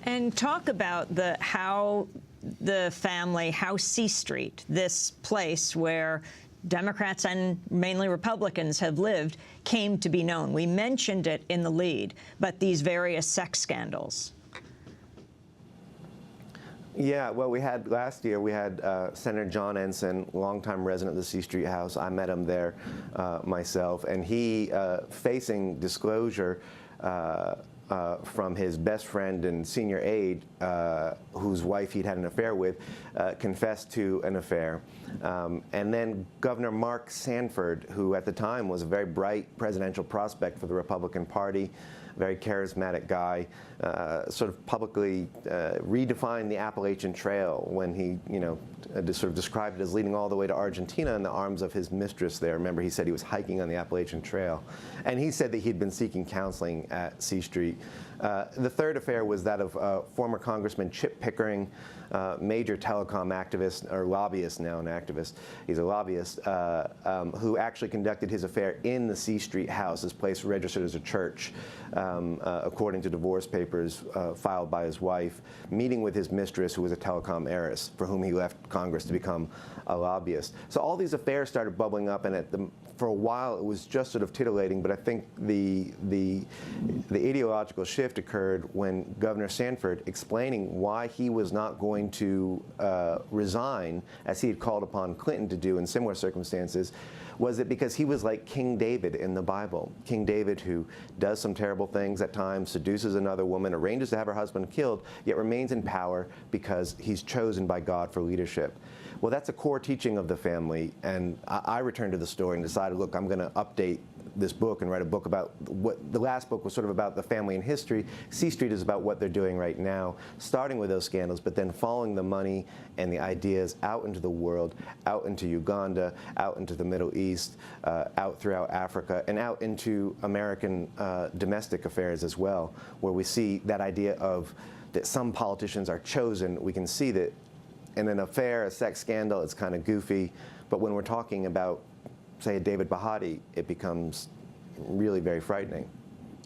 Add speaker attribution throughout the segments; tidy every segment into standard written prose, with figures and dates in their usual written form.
Speaker 1: And talk about how the family, how C Street, this place where Democrats and mainly Republicans have lived, came to be known. We mentioned it in the lead, but these various sex scandals.
Speaker 2: Yeah, well, last year we had Senator John Ensign, longtime resident of the C Street House. I met him there myself, and he, facing disclosure from his best friend and senior aide, whose wife he'd had an affair with, confessed to an affair. And then Governor Mark Sanford, who at the time was a very bright presidential prospect for the Republican Party, very charismatic guy, sort of publicly redefined the Appalachian Trail when he, sort of described it as leading all the way to Argentina in the arms of his mistress there. Remember, he said he was hiking on the Appalachian Trail. And he said that he'd been seeking counseling at C Street. The third affair was that of former Congressman Chip Pickering, major telecom activist, or lobbyist now, an activist. He's a lobbyist, who actually conducted his affair in the C Street house, this place registered as a church, according to divorce papers filed by his wife, meeting with his mistress, who was a telecom heiress, for whom he left Congress to become a lobbyist. So all these affairs started bubbling up, and for a while it was just sort of titillating, but I think the ideological shift occurred when Governor Sanford, explaining why he was not going to resign, as he had called upon Clinton to do in similar circumstances, was it because he was like King David in the Bible. King David, who does some terrible things at times, seduces another woman, arranges to have her husband killed, yet remains in power because he's chosen by God for leadership. Well, that's a core teaching of the family, and I returned to the story and decided, look, I'm going to update this book and write a book about what the last book was sort of about, the family and history. C Street is about what they're doing right now, starting with those scandals, but then following the money and the ideas out into the world, out into Uganda, out into the Middle East, out throughout Africa, and out into American domestic affairs as well, where we see that idea of that some politicians are chosen. We can see that in an affair, a sex scandal, it's kind of goofy, but when we're talking about, say, a David Bahati, it becomes really very frightening.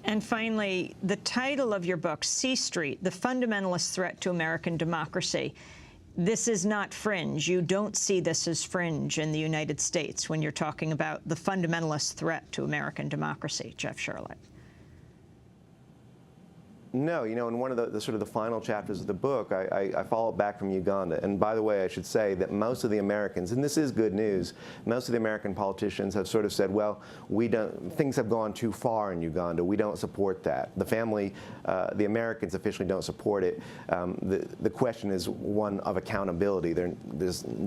Speaker 1: And finally, the title of your book, C Street, The Fundamentalist Threat to American Democracy. This is not fringe. You don't see this as fringe in the United States when you're talking about the fundamentalist threat to American democracy, Jeff Sharlet.
Speaker 2: No, in one of the sort of the final chapters of the book, I follow back from Uganda. And by the way, I should say that most of the Americans, and this is good news, most of the American politicians have sort of said, well, things have gone too far in Uganda. We don't support that. The family, the Americans officially don't support it. The question is one of accountability. There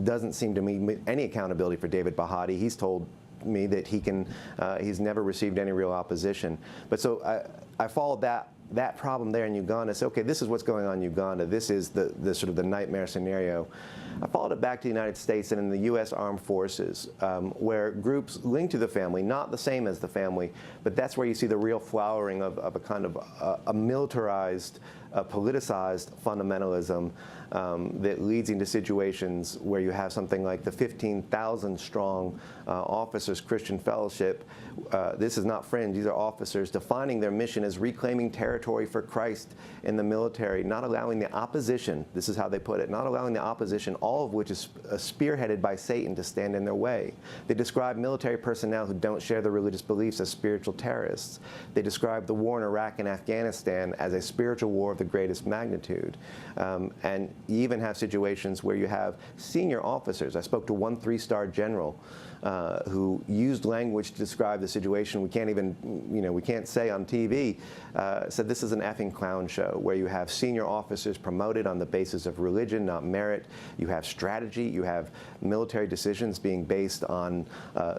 Speaker 2: doesn't seem to me any accountability for David Bahati. He's told me that he's never received any real opposition. But so I followed that problem there in Uganda. So, okay, this is what's going on in Uganda. This is the sort of the nightmare scenario. I followed it back to the United States and in the U.S. Armed Forces, where groups linked to the family, not the same as the family, but that's where you see the real flowering of a kind of a militarized, politicized fundamentalism that leads into situations where you have something like the 15,000 strong Officers Christian Fellowship. This is not fringe. These are officers defining their mission as reclaiming territory for Christ in the military, not allowing the opposition, this is how they put it, not allowing the opposition, all of which is spearheaded by Satan, to stand in their way. They describe military personnel who don't share their religious beliefs as spiritual terrorists. They describe the war in Iraq and Afghanistan as a spiritual war of the greatest magnitude. And you even have situations where you have senior officers. I spoke to one 3-star general who used language to describe the situation we can't even, we can't say on TV, said this is an effing clown show, where you have senior officers promoted on the basis of religion, not merit. You have strategy. You have military decisions being based on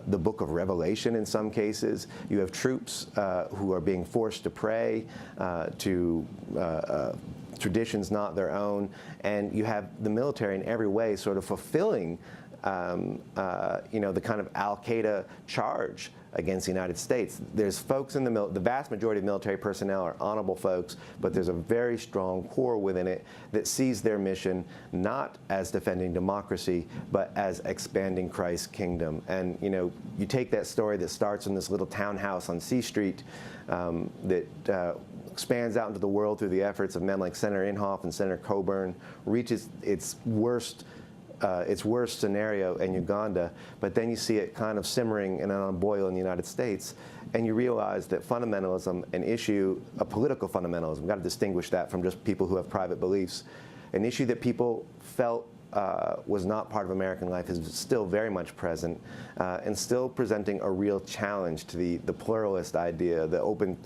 Speaker 2: the book of Revelation in some cases. You have troops who are being forced to pray to traditions not their own, and you have the military in every way sort of fulfilling the kind of Al-Qaeda charge against the United States. There's folks in the vast majority of military personnel are honorable folks, but there's a very strong core within it that sees their mission not as defending democracy, but as expanding Christ's kingdom. And you take that story that starts in this little townhouse on C Street that expands out into the world through the efforts of men like Senator Inhofe and Senator Coburn, reaches its worst scenario in Uganda, but then you see it kind of simmering and on a boil in the United States, and you realize that fundamentalism, a political fundamentalism, we've got to distinguish that from just people who have private beliefs, an issue that people felt was not part of American life is still very much present and still presenting a real challenge to the pluralist idea, the open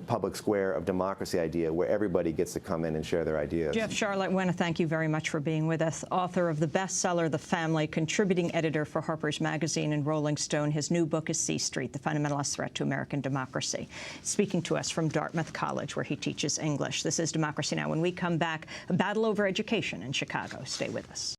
Speaker 2: public square of democracy idea where everybody gets to come in and share their ideas.
Speaker 1: Jeff Sharlet, I want to thank you very much for being with us. Author of the bestseller, The Family, contributing editor for Harper's Magazine and Rolling Stone. His new book is C Street, The Fundamentalist Threat to American Democracy. Speaking to us from Dartmouth College, where he teaches English. This is Democracy Now! When we come back, a battle over education in Chicago. Stay with us.